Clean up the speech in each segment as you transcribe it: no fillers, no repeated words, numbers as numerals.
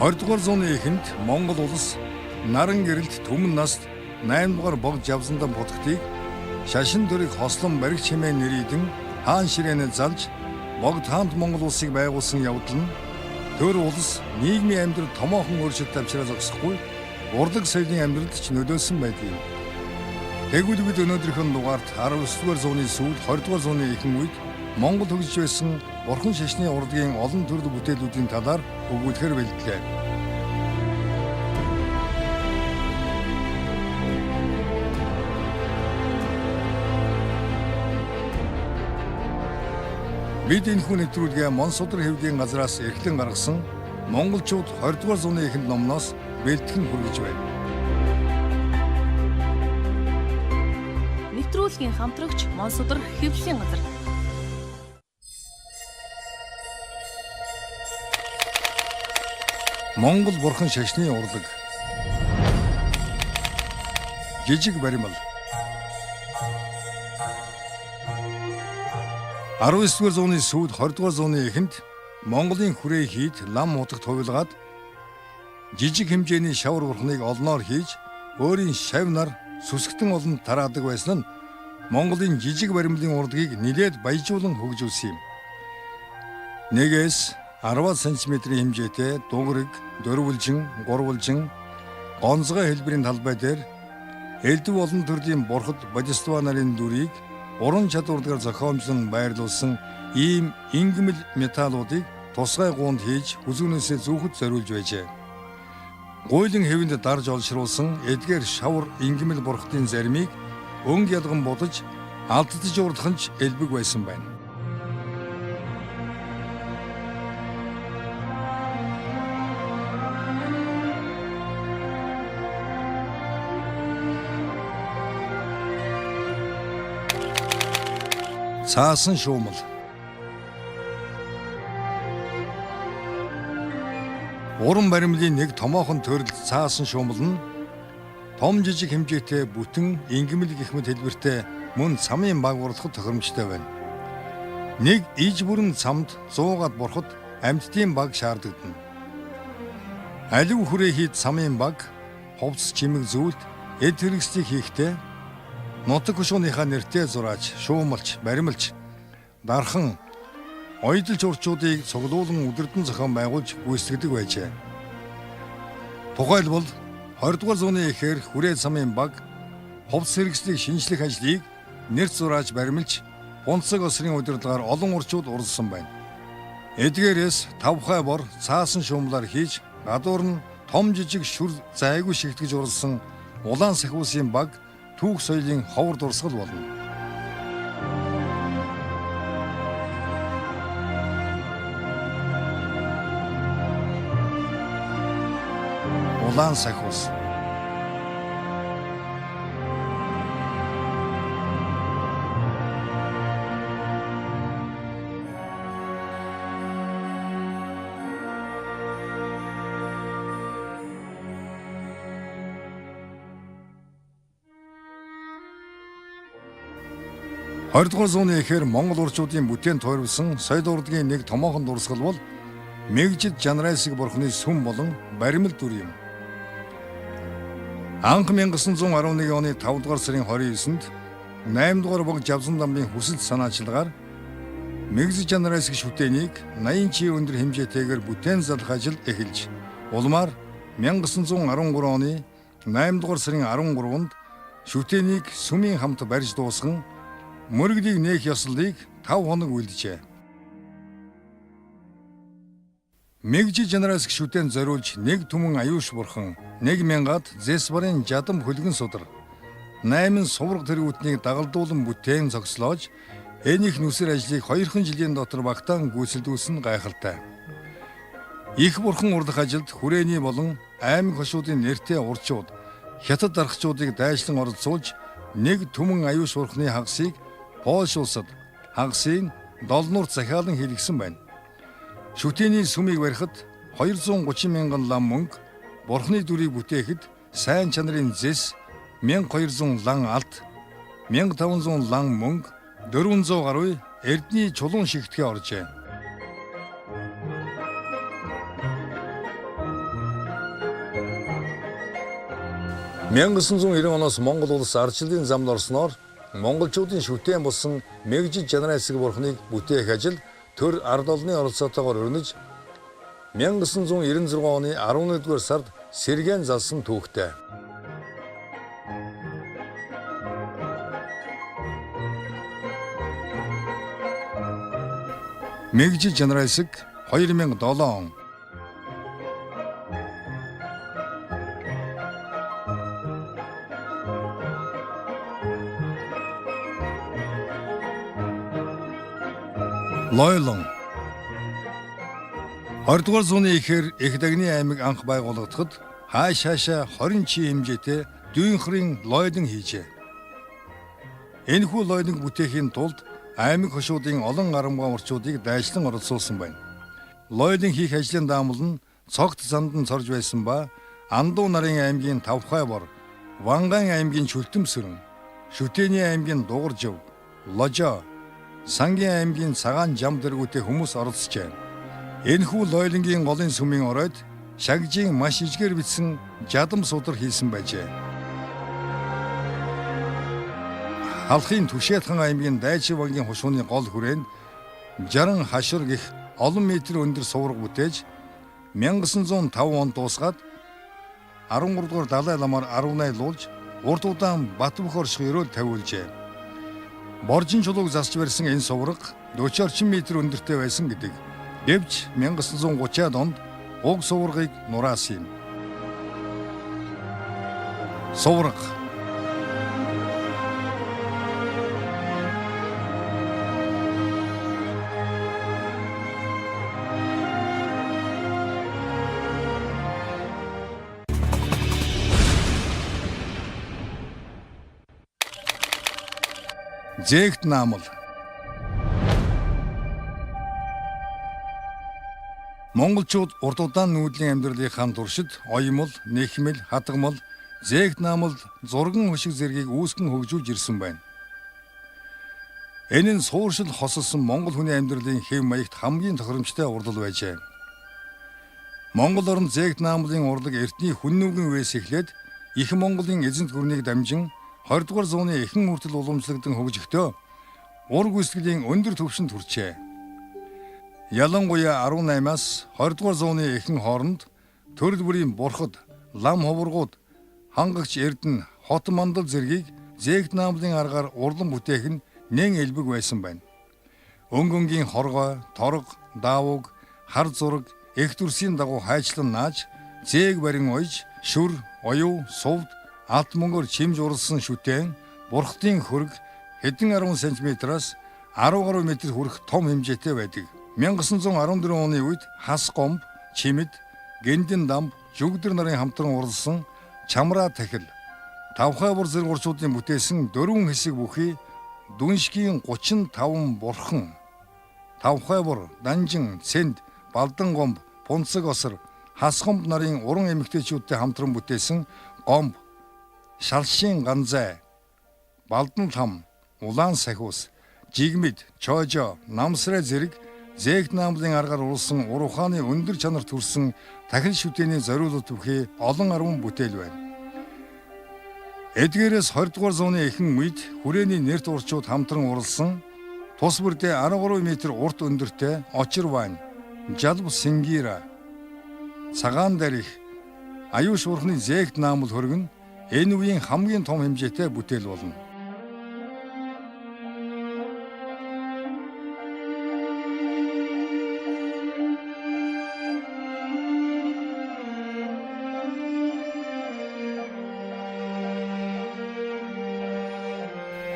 20-р зууны эхэнд Монгол улс наран гэрэлт Түмэн наст 8-р богд жавсандан будагтыг шашин төрийг хослон бариг чимээ нэрийдэн хаан ширээнэ залж богд хаант Монгол улсыг байгуулсан явдал нь төр улс нийгмийн амьдрал томоохон өөрчлөлт авчраа зогсохгүй урлаг соёлын амьдралд ч нөлөөлсөн байдгийг. Тэгвэл бид өнөөдрийнхөө дугаарт 19-р зууны сүүл 20-р зууны ихэнх үед Монгол хөгжиж байсан бурхан шашны урлагийн олон төрөл бүтээлүүдийн талаар өгүүлэхээр бэлдлээ. Бид энэхүү нэвтрүүлгээ Монсодрын хэвлэлийн газраас эрхлэн гаргасан Монголчууд 20-р зууны эхэнд номноос бэлтгэн хүргэж байна. Нэвтрүүлгийн хамтрагч Монсодор хэвлэлийн газар. Монгол бурхан шашны урлаг. Жижиг баримл. 19-р зууны сүүлд 20-р зууны эхэнд Монголын хүрээ хийд лам утагт хувилгаад жижиг хэмжээний шавар бурхныг олноор хийж өөрийн шавь нар сүсгтэн олонд тараадаг байсан нь Монголын жижиг баримлын урлагийг нэлээд баяжуулан хөгжүүлсэн юм. 1-10 см-ийн хэмжээтэй дугрэг, дөрвөлжин, гурвалжин, гонцгой хэлбэрийн талбай дээр элдв олон төрлийн бурхад бодиства нарын дүрийг уран чадваргаар зохиомжлон байрлуулсан ийм ингимэл металлуудыг тусгай гуунд хийж хүзүүнээсээ зүүхэд зориулж байжээ. Гуйлын хэвэнд дарж олшруулсан эдгээр шавар ингимэл бурхтын заримыг өнг ялган будаж алддаж урдханч элбэг байсан байна. Цаасан шуумал. Уран баримлын нэг томоохон төрөл цаасан шуумал нь том жижиг хэмжээтэй бүтэн ингимэл гэх мэт хэлбэртэй мөн цамын баг урлагт тохиромжтой байна. Нэг иж бүрэн цамд 100-аад бурхад амьтдын баг шаардагдана. Алив хүрээ хийд цамын баг ховц чимэг зүйлд эд хэрэгслийг хийхдээ нутаг хушууныхаа нэртэй зураач, шуумалч, баримлч, дархан, ойдолч урчуудыг цуглуулан өдөрдөн зохион байгуулж гүйцэтгэдэг байжээ. Тухайлбал 20-р зууны эхээр хүрээ цамын баг ховц хэрэгслийг шинжлэх ажлыг нэрт зураач, баримлч, хунцаг осрын удирдлагаар олон урчууд уралсан байна. Эдгээрээс тавхай бор цаасан шуумлаар хийж гадуур нь том жижиг шүр зайгүй шигтгэж уралсан улаан сахиусын баг түүх соёлын ховор дурсгал болно. Улаан сахиус. Хоёрдугаар зууны эхээр Монгол урчуудын бүтээн тойрвсон соёл урлагийн нэг томоохон дурсгал бол мэгжид жанрайсаг бурхны сүм болон баримл дүр юм. Анх 1911 оны 5 дугаар сарын 29-нд 8 дугаар богд жавсан дамбын хүсэлт санаачлагаар мэгжид жанрайсаг шүтээнийг 80 чи өндөр хэмжээтэйгээр бүтээн залах ажил эхэлж улмаар 1913 оны 8 дугаар сарын 13-нд шүтээнийг сүмийн хамт барьж дуусган мөрөглийг нээх ёслолыг 5 хоног үлджээ. Мэгжид жанраас шүтэн зориулж нэг түмэн аюуш бурхан, 1000-ад Зэсбарын жадам хөлгөн судар, 8 сувраг тэргүүтнийг дагалдуулан бүтээн зогслоож, энийх нүсэр ажлыг 2 жилийн дотор багтаан гүйцэлдүүлсэн гайхалтай. Их бурхан урлах ажилд хүрээний болон аймаг хошуудын нэртэй урчууд, хятад даргачуудыг дайшлан оролцуулж, нэг түмэн аюуш бурханы хагасыг Польш улсад хагасын долнуур захиалан хийлгсэн байна. Шүтээний сүмийг барихад 230 мянган лам мөнгө, бурхны дүрийг бүтээхэд сайн чанарын зэс 1200 лан алт, 1500 лан мөнгө, 400 гаруй эрдний чулуун шигтгэе оржээ. 1990 оноос Монгол улс ардчилын замд орсноор монголчуудын шүтээн болсон мэгжид жанрын хэсэг бурхныг бүтээх ажил төр ард олонны оролцоотойгоор өрнөж 1996 оны 11-р сард сэргээн залсан түүхтэй. мэгжид жанрын хэсэг 2007 он. Лойлон 20-р зууны ихэр Их Дагны аймаг анх байгуулагдахад хаашаа 20 чи хэмжээтэй дүйнхрийн лойлон хийжээ. Энэхүү лойлонг бүтээхийн тулд аймаг хошуудын олон гарамгай орчуудыг дайшлан оролцуулсан байна. Лойлон хийх ажлын даамал нь цогт зандан цорж байсан ба Андуу нарын аймгийн Тавхай бор, Ванган аймгийн Чүлтэмсэрэн, Шүтээний аймгийн Дугаржав, Ложоо, Сангийн аймгийн Цагаан жам дэргүүтэй хүмүүс оролцжээ. Энэхүү лойлонгийн голын сүмийн оройд шагжийн маш ижгээр бичсэн жадам судар хийсэн байжээ. Халахын Түшээдхан аймгийн Дайчив бангийн хушууны гол хүрээнд 60 хашир гих олон метр өндөр сувраг бүтээж 1905 онд дуусгаад 13 дугаар Далай ламаар 18 луулж урд удаан Батбөх орших өрөөл тавиулжээ. Боржин чулууг засч барьсан энэ сувраг 40 орчим метр өндөртэй байсан гэдэг. Гэвч 1930-ад онд уг суврагыг нураасан юм. Сувраг Зээгт наамал монголчууд урд удаан нүүдлийн амьдралынхаа туршид оёмл, нэхмэл, хадгамал, зээгт наамал зурган хөшиг зэргийг үүсгэн хөгжүүлж ирсэн байна. Энэ нь сууршил хосолсон монгол хүний амьдралын хэв маягт хамгийн тохиромжтой урлал байжээ. Монгол орнд зээгт наамлын урлаг эртний хүннүүгийн үеэс эхлээд их Монголын эзэнт гүрнийг дамжин 20 дугаар зууны эхэн хүртэл уламжлагдсан хөгжихдээ ур гүйцэтгэлийн өндөр түвшинд хүрчээ. Ялангуяа 18-аас 20 дугаар зууны эхэн хооронд төрөл бүрийн бурхад, лам ховргууд, хангагч эрдэнэ, хот мандал зэргийг зээгт наамлын аргаар урлан бүтээх нь нэн элбэг байсан байна. Өнгөнгийн хоргой, торг, даавууг, хар зураг, их дүрсийн дагуу хайчлан нааж, зээг барин ойж, шүр, оюу, сувд, алт мөнгөөр чимж урлсан шүтээн, бурхтын хөрг хэдэн 10 см-аас 10 гаруй метр хүрэх том хэмжээтэй байдаг. 1914 оны үед хас гомб, чимэд, гендэн дамб, жүгдэр нарын хамтран урлсан чамраа тахил, Тавхай бор зэрэг урчуудын бүтээсэн 4 хэсэг бүхий дүншгийн 35 бурхан, Тавхай бор, Данжин, Цэнд, Балдан гомб, Пунцэг осор, хас гомб нарын уран эмэгтэйчүүдтэй хамтран бүтээсэн гомб, Шалшийн ганзай, Балдан там, Улаан сахиус, жигмэд, чоожо, намсрай зэрэг зээгт наамлын аргаар урлсан ур ухааны өндөр чанар төрсэн тахил шүтээний зориулалт бүхий олон арван бүтээл байна. Эдгээрээс 20 дугаар зууны эхэн үед хүрээний нэрт урчууд хамтран урлсан тус бүрдээ 13 м урт өндөртэй очир вайн, жалб сингира, цагаан дарих, аюу шуурхны зээгт наамал хөргөн энэ үеийн хамгийн том хэмжээтэй бүтээл болно.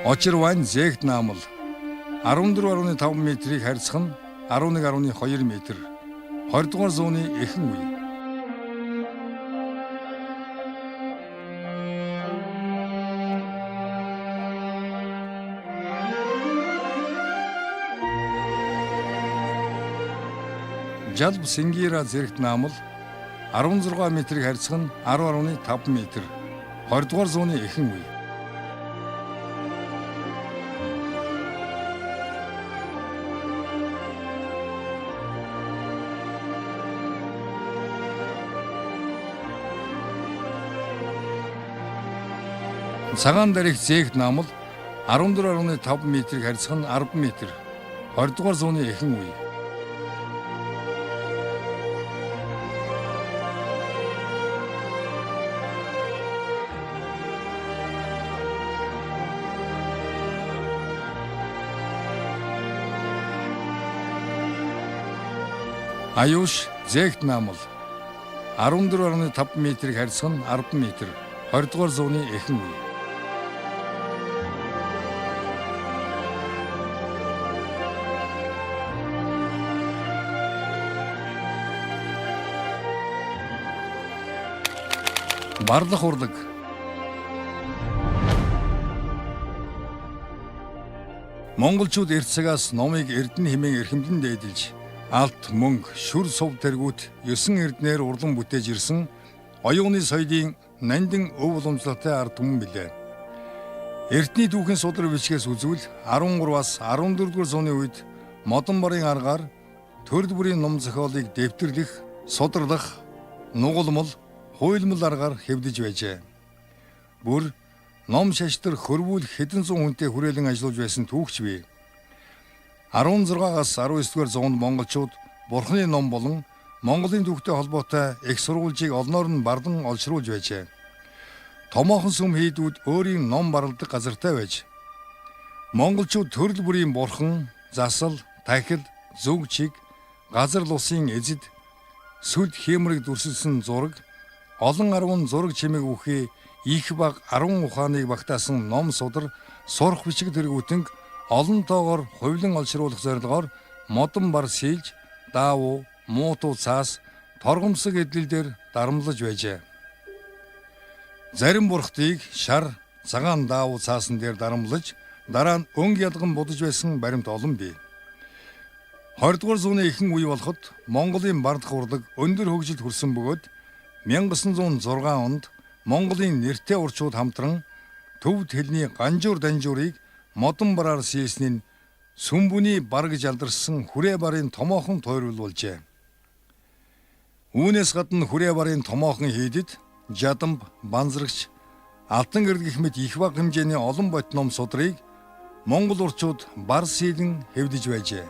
Очир вайн зээгт наамал 14.5 метрийг харьцах нь 11.2 метр. 20 дугаар зууны эхэн үе. Жалб сингира зэрэгт наамал 16 метрийг харьцах нь 10.5 метр. 20 дугаар зууны эхэн үе. Цагаан дарих зээгт наамал 14.5 метрийг харьцах нь 10 метр. 20 дугаар зууны эхэн үе. Аюуш зээгт наамал 14.5 метрийг харьцах нь 10 метр. 20 дугаар зууны эхэн үе. Барлах урлаг. Монголчууд эрт цагаас номыг эрдэнэ хэмээн эрхэмлэн дээдэлж алт мөнгө шүр сув тэргүүт 9 эрднээр урлан бүтээж ирсэн оюуны соёлын нандин өв уламжлалтай ард түмэн билээ. Эртний түүхийн судар бичгээс үзвэл 13-аас 14-р зууны үед модон барын аргаар төрөл бүрийн ном зохиолыг дэвтэрлэх, сударлах, нугалмал, хуйлмал аргаар хэвдэж байжээ. Бүр ном шаштар хөрвүүл хэдэн зуун хүнтэй хүрээлэн ажиллаж байсан түүхч бий. 16-аас 19-р зуунд монголчууд Бурхны ном болон Монголын түүхтэй холбоотой их сурвалжийг олноор нь бардан олшруулж байжээ. Томоохон сүм хийдүүд өөрийн ном баралдаг газартай байж монголчууд төрөл бүрийн бурхан, засал, тахил, зүг чиг, газар лусын эзэд сүд хиймрэг дүрсэлсэн зураг, олон арван зураг чимэг үхий их баг 10 ухааныг багтаасан ном судар сурах бичиг тэргүүтэнг олон тоогоор хувилан олшруулах зорилгоор модон бар сэлж, даавуу, муутуу цаас, торгомсог эдлэлдэр дарамлаж байжээ. Зарим бурхтыг шар, цагаан даавуу цаасан дээр дарамлаж, дараа нь өнг ялган будаж байсан баримт олон бий. 20 дугаар зууны эхэн үе болоход Монголын бардах урлаг өндөр хөгжилд хүрсэн бөгөөд 1906 онд Монголын нэртэй урчууд хамтран төвд хэлний ганжуур данжуурыг модон бараар сийснийн сүмбүний бар гэж алдарсан хүрээ барын томоохон тойруулжээ. Үүнээс гадна хүрээ барын томоохон хийдэд жадамб, банзрагч, алтан гэрэл гэх мэт их бага хэмжээний олон бот ном судрыг монгол урчууд бар сийлэн хэвдэж байжээ.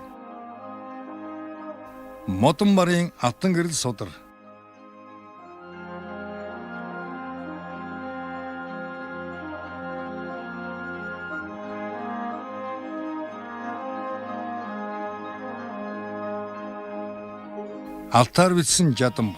Модон барын алтан гэрэл судар. Алтаар бичсэн жадамб.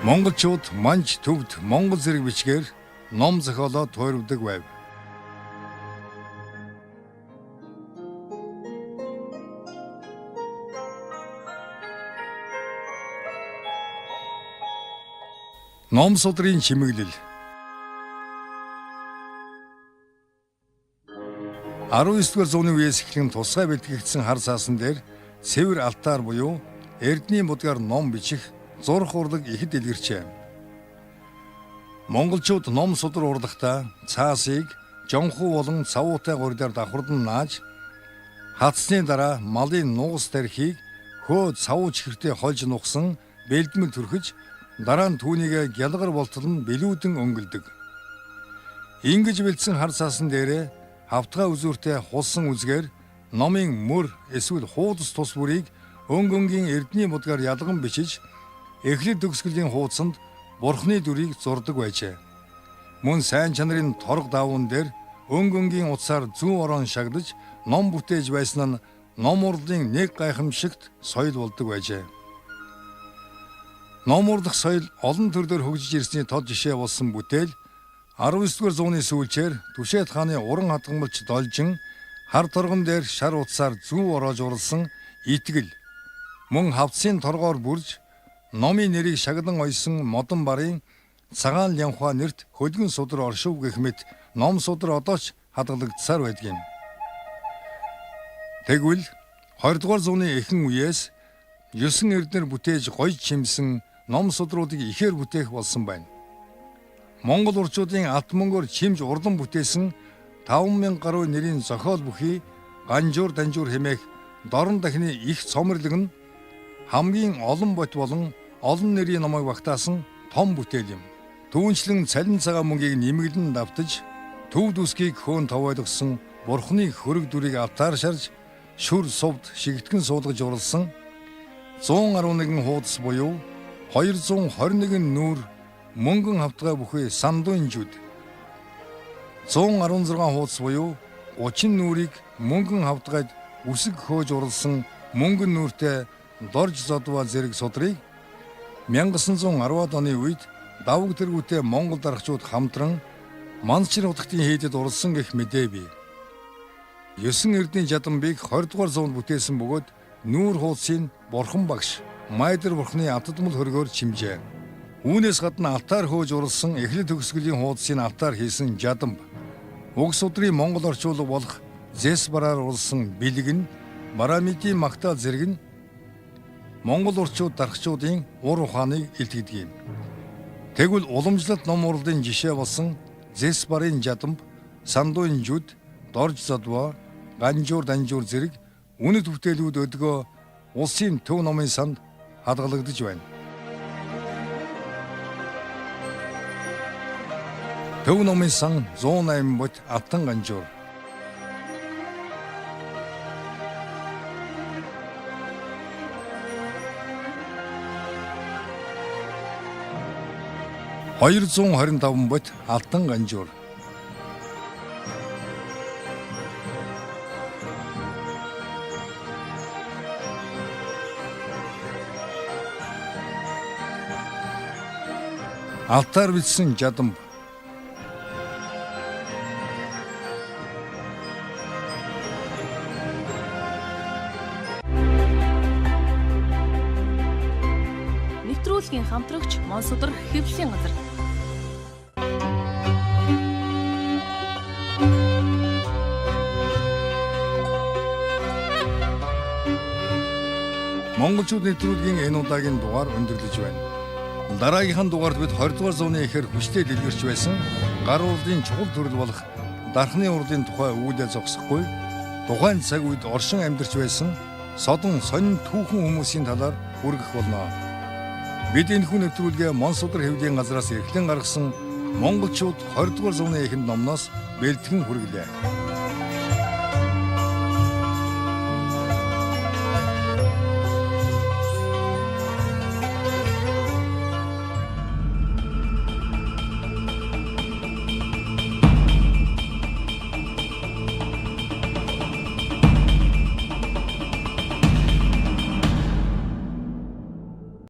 Монголчууд манж төвд монгол зэрэг бичгээр ном зохиолоо тойрвдаг байв. Ном судрын чимэглэл. 19-р зууны үеэс эхлэн тусгай бэлтгэгдсэн хар цаасан дээр цэвэр алтаар буюу эрдний будгаар ном бичих зурх урлаг ихэд илгэрчээ. Монголчууд ном судар урлагтаа цаасыг жонхуу болон цавуутай гурдаар давхардан нааж хатсны дараа малын нуус тархийг хөө цавуу чихэртэй хольж нухсан бэлдмэл түрхэж дараа нь түүнийг гялгар болтол нь билүүдэн өнгөлдөг. Ингэж бэлдсэн хар цаасан дээрээ хавтгай үзүүртэй хулсан үзгээр номын мөр эсвэл хуудас тус бүрийг өнгөнгийн эрдний будгаар ялган бичиж эхлэл төгсгөлийн хуудсанд бурхны дүрийг зурдаг байжээ. Мөн сайн чанарын торг давуун дээр өнгөнгийн утсаар зүүн орон шагдаж ном бүтээж байсан нь ном урлын нэг гайхамшигт соёл болдог байжээ. Ном урлах соёл олон төрлөөр хөгжиж ирсний тод жишээ болсон бүтээл 19-р зууны сүүлчээр Түшээд хааны уран хадгалмалч Должин хар торгон дээр шар утсаар зүү ороож урлсан итгэл мөн хавцсын торгоор бүрж номын нэрийг шаглан ойсон модон барын цагаан лянхуа нэрт хөлгөн судар оршив гэх мэт ном судар одоо ч хадгалагдсаар байдгийг. Тэгвэл 20 дугаар зууны эхэн үеэс 9 эрднэр бүтээж гойж чимсэн ном судруудыг ихээр бүтээх болсон байна. Монгол урчуудын алт мөнгөөр чимж урлан бүтээсэн 5,000 гаруй нэрийн зохиол бүхий Ганжуур Данжуур хэмээх дорн дахины их цомрлог нь хамгийн олон бот болон олон нэрийн номыг багтаасан том бүтээл юм. Түүнчлэн цалин цагаан мөнгийг нэмэглэн давтаж төв дүсгийг хөөн товойлгосон бурхны хөрөг дүрийг алтаар шарж шүр сувд шигтгэн суулгаж урлсан 111 хуудас буюу 221 нүүр мөнгөн хавтгай бүхий сандуун жуд 116 хуудас буюу 30 нүрийг мөнгөн хавтгайд үсэг хөөж урлсан мөнгөн нүртэй дорж зодва зэрэг судрыг 1910-ад оны үед давг тэргүүтэй Монгол даргачууд хамтран Мансчир хутагтын хийдэд урлсан гэх мэдээ бий. 9 эрдний жадамбыг 20 дугаар зуунд бүтээсэн бөгөөд нүүр хуудсыг бурхан багш Майдэр бурхны автодмол хөргөөр чимжээ. Үүнээс гадна алтаар хөөж урлсан эхлэл төгсгөлийн хуудсыг алтаар хийсэн жадамб. Угс өдрийн Монгол орчуулга болох Зэс бараар урлсан бэлэг нь Барамидийн магтаал зэрэг нь Монгол урчууд даргачуудын ур ухааныг илтгэдэг юм. Тэгвэл уламжлалт ном урлагийн жишээ болсон Зэс барын жадамб, Сандуун жуд, Дорж зодва, Ганжуур Данжуур зэрэг үнэт бүтээлүүд өдгөө улсын төв номын санд хадгалагдаж байна. Төв номын сан 108 бот Алтан Ганжуур. (225) бот Алтан Ганжуур. Алтаар бичсэн жадамб. Нэвтрүүлгийн хамтрагч Монсодөр хэвлэлийн газар. Монголчууд нэвтрүүлгийн энэ удаагийн дугаар өндөрлөж байна. Дараагийнхаа дугаард бид 20 дугаар зууны ихэр хүчтэй дэлгэрч байсан гар урлын чухал төрөл болох дархны урлын тухай үүлээ зогсохгүй тухайн цаг үед оршин амьдарч байсан содон сонин түүхэн хүмүүсийн талаар хүргэх болно. Бид энэхүү нэвтрүүлгээ Монсодөр хэвлэлийн газраас эрхлэн гаргасан монголчууд 20 дугаар зууны эхэнд номноос бэлтгэн хүргэлээ.